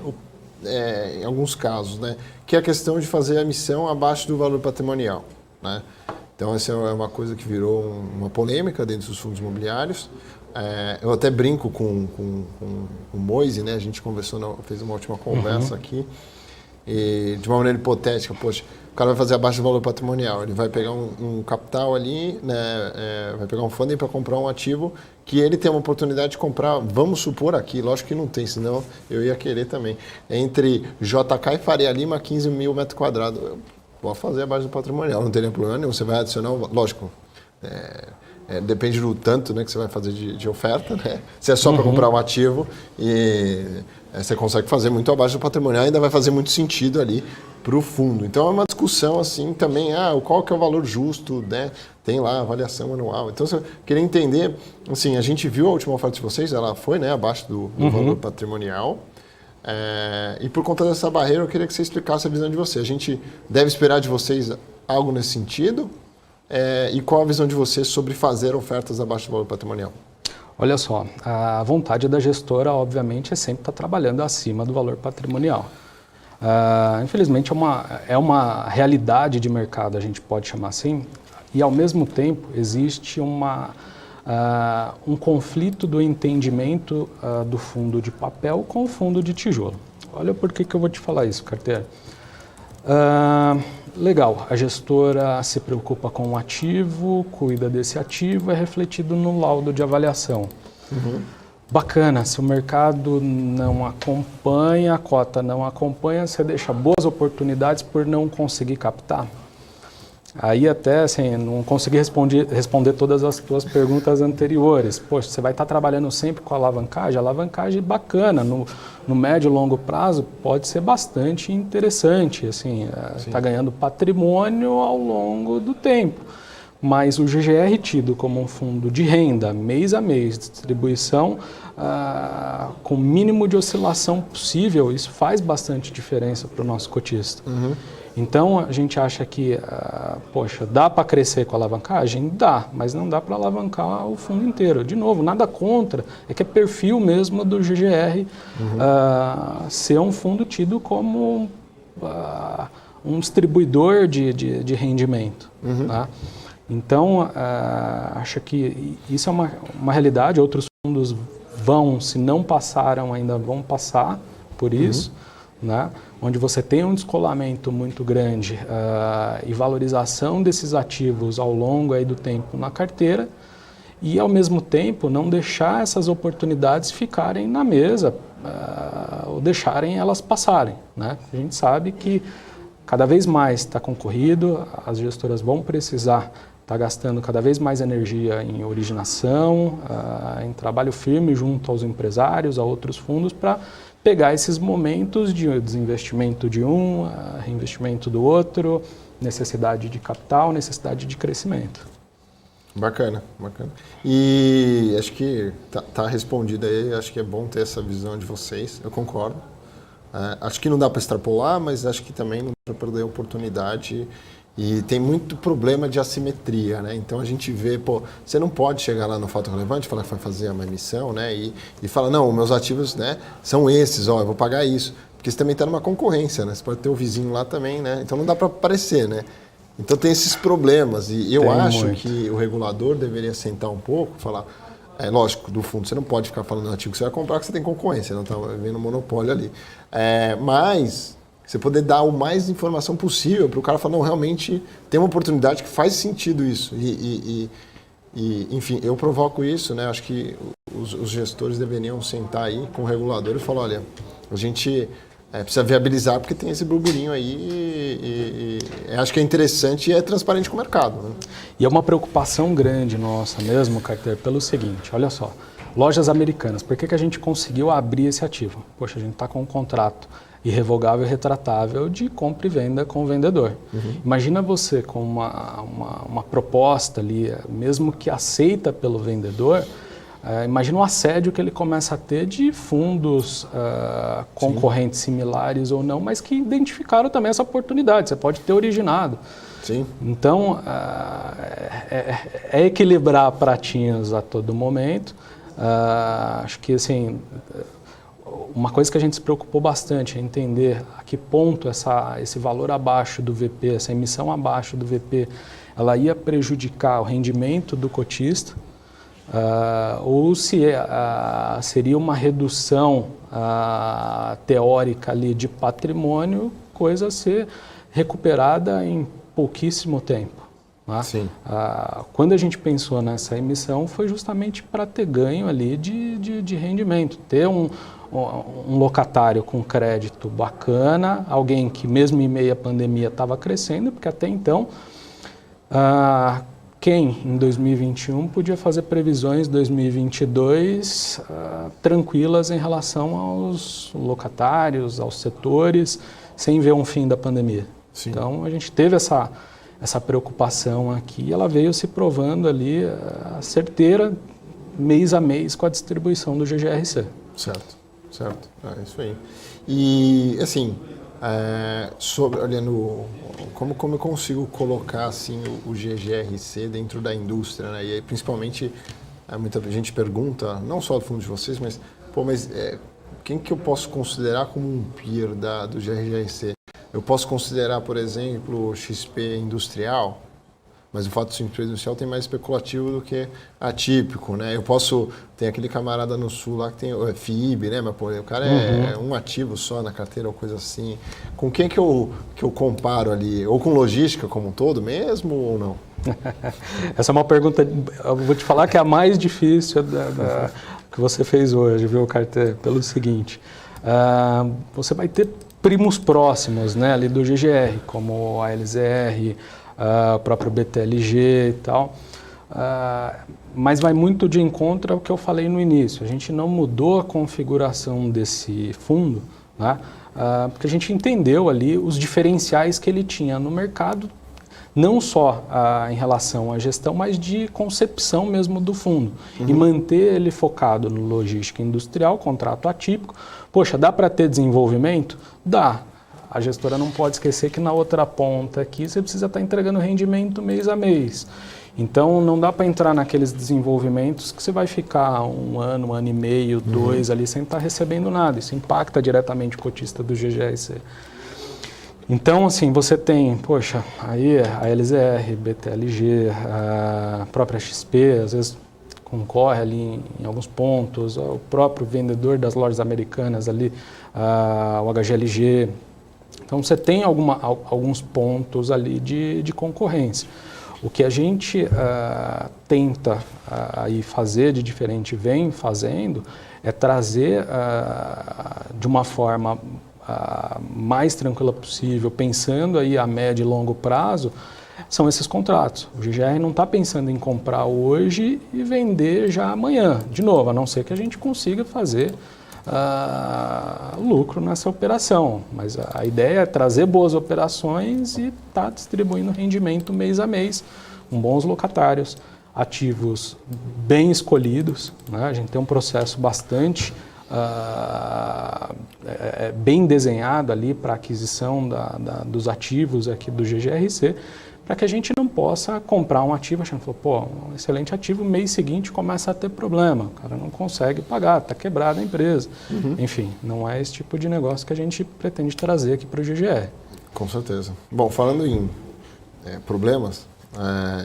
em alguns casos, né? Que é a questão de fazer a emissão abaixo do valor patrimonial, né? Então, essa é uma coisa que virou uma polêmica dentro dos fundos imobiliários. Eu até brinco com o Moise, né? A gente conversou, fez uma última conversa aqui. E de uma maneira hipotética, poxa, o cara vai fazer abaixo do valor patrimonial, ele vai pegar um capital ali, né, vai pegar um funding para comprar um ativo que ele tem uma oportunidade de comprar, vamos supor aqui, lógico que não tem, senão eu ia querer também, entre JK e Faria Lima, 15 mil metros quadrados. Pode fazer abaixo do patrimonial, não teria problema nenhum, você vai adicionar, lógico, depende do tanto, né, que você vai fazer de oferta, né? Se é só para comprar um ativo e você consegue fazer muito abaixo do patrimonial, ainda vai fazer muito sentido ali para o fundo. Então é uma discussão assim também, qual que é o valor justo, né? Tem lá a avaliação anual. Então eu queria entender, assim, a gente viu a última oferta de vocês, ela foi, né, abaixo do valor patrimonial. E por conta dessa barreira eu queria que você explicasse a visão de vocês. A gente deve esperar de vocês algo nesse sentido? E qual a visão de vocês sobre fazer ofertas abaixo do valor patrimonial? Olha só, a vontade da gestora, obviamente, é sempre estar trabalhando acima do valor patrimonial. Infelizmente, é uma realidade de mercado, a gente pode chamar assim, e ao mesmo tempo existe um conflito do entendimento do fundo de papel com o fundo de tijolo. Olha por que eu vou te falar isso, carteira. Legal, a gestora se preocupa com o ativo, cuida desse ativo, é refletido no laudo de avaliação. Bacana, se o mercado não acompanha, a cota não acompanha, você deixa boas oportunidades por não conseguir captar. Aí até, assim, não consegui responder todas as tuas perguntas anteriores. Poxa, você vai estar trabalhando sempre com alavancagem bacana, no médio e longo prazo pode ser bastante interessante, assim, está ganhando patrimônio ao longo do tempo. Mas o GGR tido como um fundo de renda, mês a mês, distribuição com o mínimo de oscilação possível, isso faz bastante diferença para o nosso cotista. Então, a gente acha que, poxa, dá para crescer com a alavancagem? Dá, mas não dá para alavancar o fundo inteiro. De novo, nada contra, é que é perfil mesmo do GGR ser um fundo tido como um distribuidor de rendimento. Tá? Então, acho que isso é uma realidade, outros fundos se não passaram ainda, vão passar por isso. Né? onde você tem um descolamento muito grande e valorização desses ativos ao longo aí do tempo na carteira, e ao mesmo tempo não deixar essas oportunidades ficarem na mesa ou deixarem elas passarem, né? A gente sabe que cada vez mais está concorrido, as gestoras vão precisar estar gastando cada vez mais energia em originação, em trabalho firme junto aos empresários, a outros fundos, para pegar esses momentos de desinvestimento de um, reinvestimento do outro, necessidade de capital, necessidade de crescimento. Bacana, bacana. E acho que tá respondido aí, acho que é bom ter essa visão de vocês, eu concordo. Acho que não dá para extrapolar, mas acho que também não dá para perder a oportunidade. E tem muito problema de assimetria, né? Então a gente vê, você não pode chegar lá no fato relevante, falar que vai fazer uma emissão, né? E falar, não, meus ativos, né, são esses, eu vou pagar isso. Porque você também está numa concorrência, né? Você pode ter o vizinho lá também, né? Então não dá para aparecer, né? Então tem esses problemas. E eu acho que o regulador deveria sentar um pouco, falar, lógico, do fundo você não pode ficar falando do ativo que você vai comprar, porque você tem concorrência, não está vendo monopólio ali. Mas você poder dar o mais informação possível para o cara falar, não, realmente tem uma oportunidade que faz sentido isso. Enfim, eu provoco isso, né? Acho que os gestores deveriam sentar aí com o regulador e falar, olha, a gente precisa viabilizar porque tem esse burburinho aí e acho que é interessante e é transparente com o mercado, né? E é uma preocupação grande nossa mesmo, Carter, pelo seguinte, olha só, lojas americanas, por que a gente conseguiu abrir esse ativo? Poxa, a gente está com um contrato irrevogável e retratável de compra e venda com o vendedor. Uhum. Imagina você com uma proposta ali, mesmo que aceita pelo vendedor, imagina o assédio que ele começa a ter de fundos concorrentes similares ou não, mas que identificaram também essa oportunidade, você pode ter originado. Sim. Então, é equilibrar pratinhas a todo momento. Acho que assim, uma coisa que a gente se preocupou bastante é entender a que ponto esse valor abaixo do VP, essa emissão abaixo do VP, ela ia prejudicar o rendimento do cotista, ou se seria uma redução teórica ali de patrimônio, coisa a ser recuperada em pouquíssimo tempo. Né? Sim. Quando a gente pensou nessa emissão, foi justamente para ter ganho ali de rendimento, ter um locatário com crédito bacana, alguém que mesmo em meio à pandemia estava crescendo, porque até então quem em 2021 podia fazer previsões 2022 tranquilas em relação aos locatários, aos setores, sem ver um fim da pandemia. Sim. Então a gente teve essa preocupação aqui, ela veio se provando ali certeira mês a mês com a distribuição do GGRC. Certo, certo, é isso aí. E assim, olhando como eu consigo colocar assim o GGRC dentro da indústria, né? E aí, principalmente muita gente pergunta, não só do fundo de vocês, mas quem que eu posso considerar como um peer do GGRC? Eu posso considerar, por exemplo, o XP industrial, mas o fato de ser XP industrial tem mais especulativo do que atípico, né? Tem aquele camarada no sul lá que tem o FIB, né? Mas, o cara é um ativo só na carteira ou coisa assim. Com quem que eu comparo ali? Ou com logística como um todo mesmo ou não? Essa é uma pergunta, eu vou te falar que é a mais difícil que você fez hoje, viu, Carter? Pelo seguinte, você vai ter primos próximos, né, ali do GGR, como a LZR, o próprio BTLG e tal, mas vai muito de encontro ao que eu falei no início. A gente não mudou a configuração desse fundo, né, porque a gente entendeu ali os diferenciais que ele tinha no mercado, não só em relação à gestão, mas de concepção mesmo do fundo. Uhum. E manter ele focado no logística industrial, contrato atípico. Poxa, dá para ter desenvolvimento? Dá. A gestora não pode esquecer que na outra ponta aqui você precisa estar entregando rendimento mês a mês. Então não dá para entrar naqueles desenvolvimentos que você vai ficar um ano e meio, 2 ali sem estar recebendo nada. Isso impacta diretamente o cotista do GGRC. Então, assim, você tem, poxa, aí a LZR, BTLG, a própria XP, às vezes concorre ali em alguns pontos, o próprio vendedor das lojas americanas ali, o HGLG, Então você tem alguns pontos ali de concorrência. O que a gente tenta aí fazer de diferente, vem fazendo, é trazer de uma forma mais tranquila possível, pensando aí a médio e longo prazo, são esses contratos. O GGR não está pensando em comprar hoje e vender já amanhã, de novo, a não ser que a gente consiga fazer lucro nessa operação. Mas a ideia é trazer boas operações e estar distribuindo rendimento mês a mês, com bons locatários, ativos bem escolhidos, né? A gente tem um processo bastante bem desenhado ali para a aquisição dos ativos aqui do GGRC, para que a gente não possa comprar um ativo achando que, um excelente ativo, mês seguinte começa a ter problema, o cara não consegue pagar, está quebrada a empresa. Enfim, não é esse tipo de negócio que a gente pretende trazer aqui para o GGR. Com certeza. Bom, falando em problemas,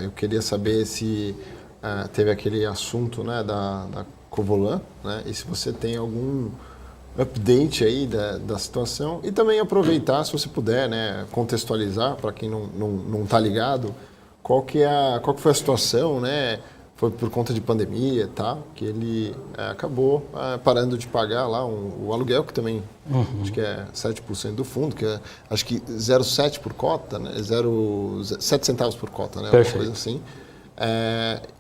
eu queria saber se teve aquele assunto, né, da Covolan, né, e se você tem algum update aí da situação e também aproveitar, se você puder, né, contextualizar para quem não está ligado, qual que foi a situação, né? Foi por conta de pandemia, tá? Que ele acabou parando de pagar lá o aluguel, que também acho que é 7% do fundo, que é acho que 0,7 por cota, né? 7 centavos por cota, né? Perfeito. Uma coisa assim.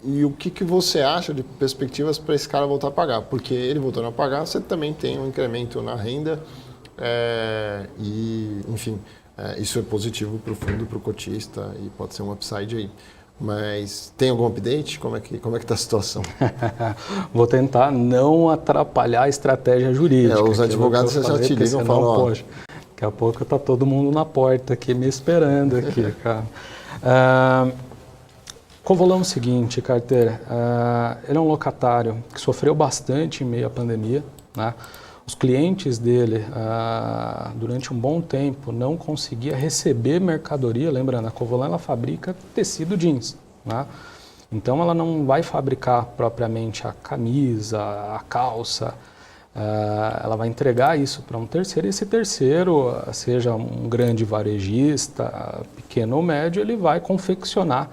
E o que você acha de perspectivas para esse cara voltar a pagar? Porque ele voltando a pagar, você também tem um incremento na renda e, enfim, isso é positivo para o fundo, para o cotista e pode ser um upside aí. Mas tem algum update? Como é que está a situação? Vou tentar não atrapalhar a estratégia jurídica. Os advogados já te ligam e falam, poxa, daqui a pouco está todo mundo na porta aqui me esperando aqui, cara. Covolan é o seguinte, carteira, ele é um locatário que sofreu bastante em meio à pandemia, né? Os clientes dele, durante um bom tempo, não conseguiam receber mercadoria. Lembrando, a Covolan ela fabrica tecido jeans, né? Então ela não vai fabricar propriamente a camisa, a calça. Ela vai entregar isso para um terceiro, e esse terceiro, seja um grande varejista, pequeno ou médio, ele vai confeccionar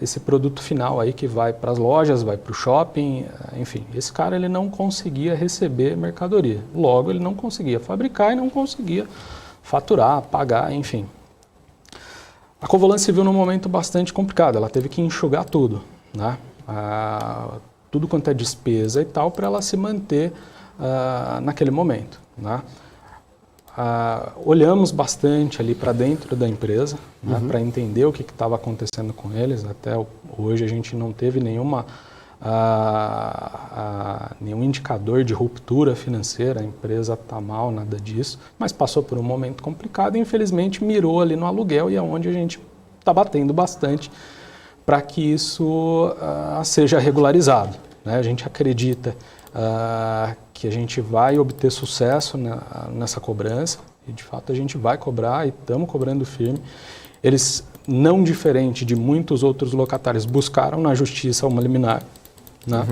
esse produto final aí que vai para as lojas, vai para o shopping, enfim. Esse cara ele não conseguia receber mercadoria. Logo, ele não conseguia fabricar e não conseguia faturar, pagar, enfim. A Covolan se viu num momento bastante complicado. Ela teve que enxugar tudo, né? Tudo quanto é despesa e tal, para ela se manter naquele momento, né? Olhamos bastante ali para dentro da empresa, né, para entender o que estava acontecendo com eles. Até hoje a gente não teve nenhum indicador de ruptura financeira, a empresa está mal, nada disso, mas passou por um momento complicado e infelizmente mirou ali no aluguel, e é onde a gente está batendo bastante para que isso seja regularizado, né? A gente acredita que a gente vai obter sucesso nessa cobrança, e de fato a gente vai cobrar e estamos cobrando firme. Eles, não diferente de muitos outros locatários, buscaram na justiça uma liminar, né?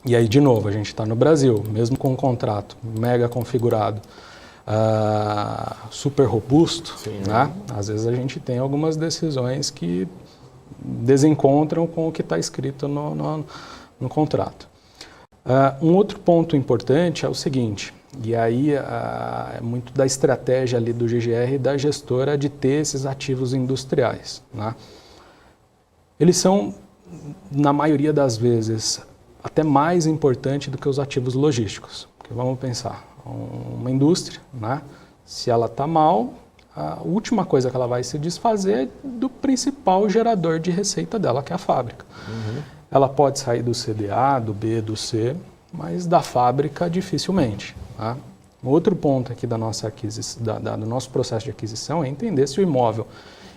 E aí, de novo, a gente está no Brasil, mesmo com um contrato mega configurado, super robusto, sim, né? Às vezes a gente tem algumas decisões que desencontram com o que está escrito no contrato. Um outro ponto importante é o seguinte, e aí é muito da estratégia ali do GGR e da gestora de ter esses ativos industriais, né? Eles são, na maioria das vezes, até mais importante do que os ativos logísticos. Porque vamos pensar, uma indústria, né? Se ela está mal, a última coisa que ela vai se desfazer é do principal gerador de receita dela, que é a fábrica. Ela pode sair do CDA, do B, do C, mas da fábrica dificilmente, tá? Outro ponto aqui do nosso processo de aquisição é entender se o imóvel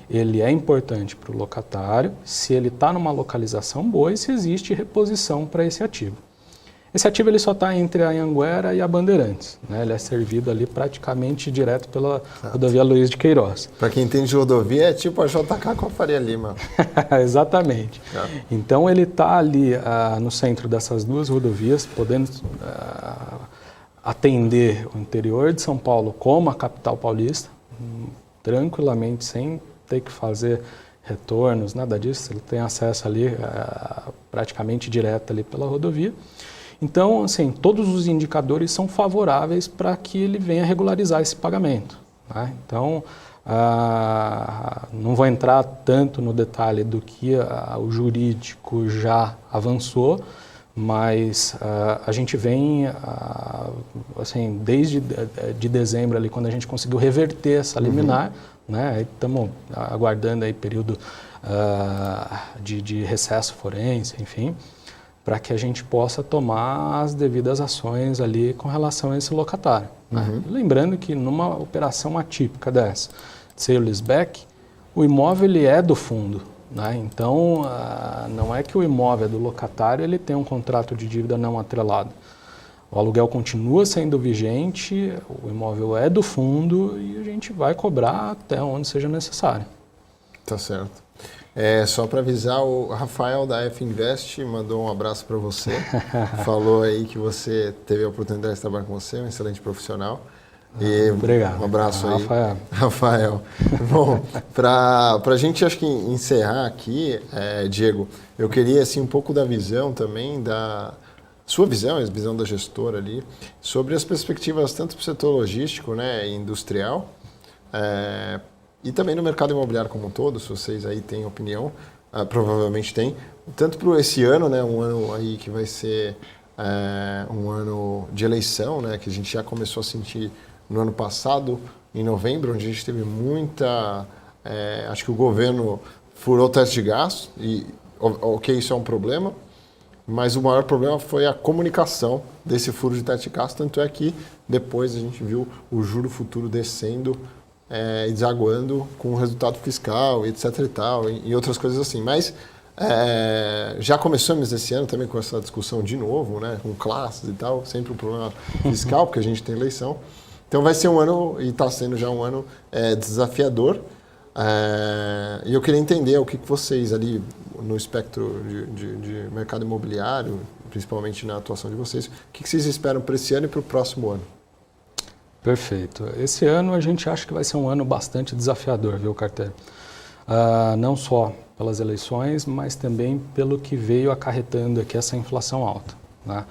ele é importante para o locatário, se ele está numa localização boa e se existe reposição para esse ativo. Esse ativo ele só está entre a Anhanguera e a Bandeirantes, né? Ele é servido ali praticamente direto pela rodovia Luiz de Queiroz. Para quem entende de rodovia, é tipo a JK com a Faria Lima. Exatamente. Então ele está ali no centro dessas duas rodovias, podendo atender o interior de São Paulo como a capital paulista, tranquilamente, sem ter que fazer retornos, nada disso. Ele tem acesso ali praticamente direto ali pela rodovia. Então, assim, todos os indicadores são favoráveis para que ele venha regularizar esse pagamento, né? Então, não vou entrar tanto no detalhe do que o jurídico já avançou, mas a gente vem, assim, desde de dezembro, ali, quando a gente conseguiu reverter essa liminar, né? Estamos aguardando aí período de recesso forense, enfim, para que a gente possa tomar as devidas ações ali com relação a esse locatário, né? Lembrando que numa operação atípica dessa, sale leaseback, o imóvel ele é do fundo, né? Então, não é que o imóvel é do locatário, ele tem um contrato de dívida não atrelado. O aluguel continua sendo vigente, o imóvel é do fundo e a gente vai cobrar até onde seja necessário. Tá certo. Só para avisar, o Rafael da F Invest mandou um abraço para você. Falou aí que você teve a oportunidade de trabalhar com você, um excelente profissional. E obrigado. Um abraço aí, Rafael. Rafael. Bom, para a gente acho que encerrar aqui, Diego, eu queria assim um pouco da visão também da sua visão, a visão da gestora ali, sobre as perspectivas tanto para o setor logístico, né, e industrial, e também no mercado imobiliário como um todo, se vocês aí têm opinião, provavelmente tem, tanto para esse ano, né, um ano aí que vai ser um ano de eleição, né, que a gente já começou a sentir no ano passado, em novembro, onde a gente teve muita... acho que o governo furou o teto de gastos, e ok, isso é um problema, mas o maior problema foi a comunicação desse furo de teto de gastos, tanto é que depois a gente viu o juro futuro descendo e desaguando com o resultado fiscal, etc. e tal, e outras coisas assim. Mas já começamos esse ano também com essa discussão de novo, né, com classes e tal, sempre um problema fiscal, porque a gente tem eleição. Então vai ser um ano, e está sendo já um ano desafiador, e eu queria entender o que vocês ali no espectro de mercado imobiliário, principalmente na atuação de vocês, o que vocês esperam para esse ano e para o próximo ano? Perfeito. Esse ano a gente acha que vai ser um ano bastante desafiador, viu, Carteiro? Não só pelas eleições, mas também pelo que veio acarretando aqui essa inflação alta, né?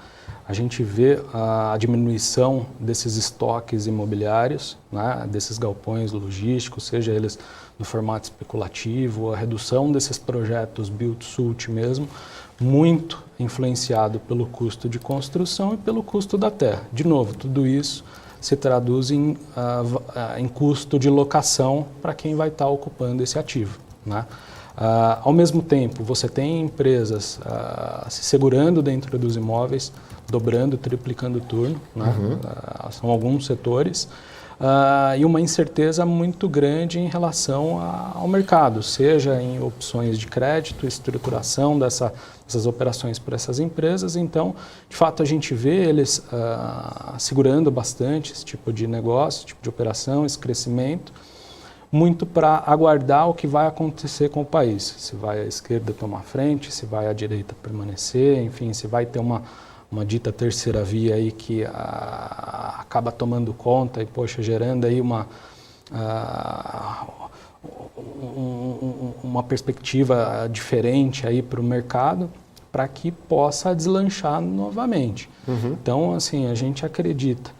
A gente vê a diminuição desses estoques imobiliários, né, desses galpões logísticos, seja eles no formato especulativo, a redução desses projetos build-to-suit mesmo, muito influenciado pelo custo de construção e pelo custo da terra. De novo, tudo isso se traduz em custo de locação para quem vai estar ocupando esse ativo, né? Ao mesmo tempo, você tem empresas se segurando dentro dos imóveis, dobrando, triplicando o turno, né? São alguns setores, e uma incerteza muito grande em relação ao mercado, seja em opções de crédito, estruturação dessas operações por essas empresas. Então, de fato, a gente vê eles segurando bastante esse tipo de negócio, esse tipo de operação, esse crescimento, muito para aguardar o que vai acontecer com o país. Se vai a esquerda tomar frente, se vai a direita permanecer, enfim, se vai ter uma dita terceira via aí que acaba tomando conta e, poxa, gerando aí uma perspectiva diferente aí para o mercado, para que possa deslanchar novamente. Então, assim, a gente acredita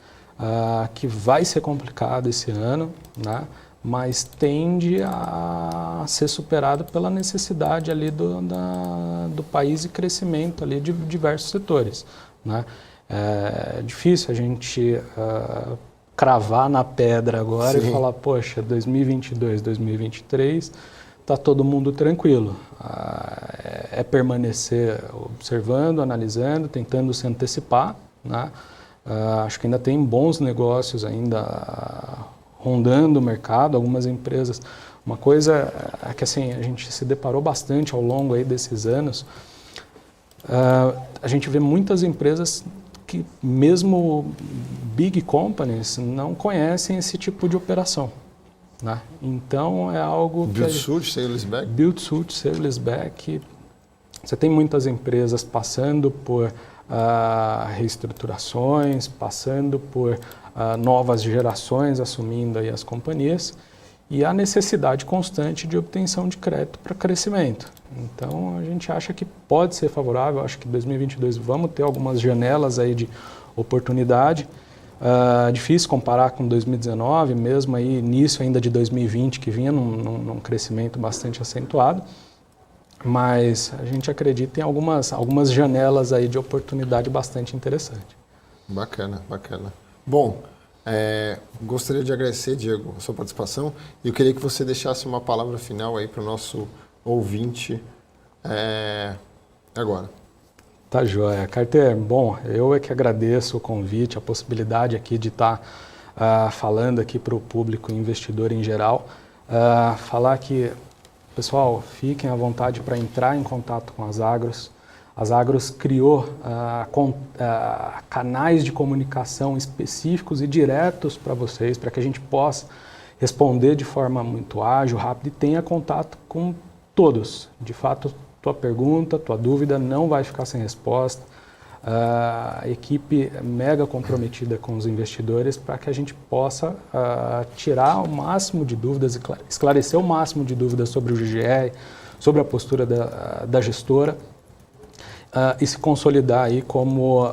que vai ser complicado esse ano, né? Mas tende a ser superado pela necessidade ali do país e crescimento ali de diversos setores, né? É difícil a gente cravar na pedra agora e falar, poxa, 2022, 2023, está todo mundo tranquilo. É permanecer observando, analisando, tentando se antecipar, né? Acho que ainda tem bons negócios ainda rondando o mercado, algumas empresas. Uma coisa é que assim, a gente se deparou bastante ao longo aí desses anos, a gente vê muitas empresas que mesmo big companies não conhecem esse tipo de operação, né? Então é algo Build-to-suit, sale leaseback? Build-to-suit, sale leaseback. Você tem muitas empresas passando por reestruturações, passando por novas gerações assumindo aí as companhias, e a necessidade constante de obtenção de crédito para crescimento. Então, a gente acha que pode ser favorável, acho que em 2022 vamos ter algumas janelas aí de oportunidade. Difícil comparar com 2019, mesmo aí início ainda de 2020, que vinha num crescimento bastante acentuado, mas a gente acredita em algumas janelas aí de oportunidade bastante interessante. Bacana, bacana. Bom, gostaria de agradecer, Diego, a sua participação e eu queria que você deixasse uma palavra final aí para o nosso ouvinte agora. Tá joia. Carter, bom, eu é que agradeço o convite, a possibilidade aqui de estar falando aqui para o público investidor em geral. Falar que, pessoal, fiquem à vontade para entrar em contato com as Agros. As Agros criou canais de comunicação específicos e diretos para vocês, para que a gente possa responder de forma muito ágil, rápida e tenha contato com todos. De fato, tua pergunta, tua dúvida não vai ficar sem resposta. A equipe é mega comprometida com os investidores para que a gente possa tirar o máximo de dúvidas, esclarecer o máximo de dúvidas sobre o GGR, sobre a postura da gestora e se consolidar aí como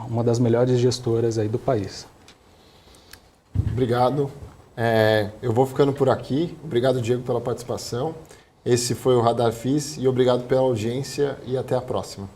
uma das melhores gestoras aí do país. Obrigado. Eu vou ficando por aqui. Obrigado, Diego, pela participação. Esse foi o Radar FIS e obrigado pela audiência e até a próxima.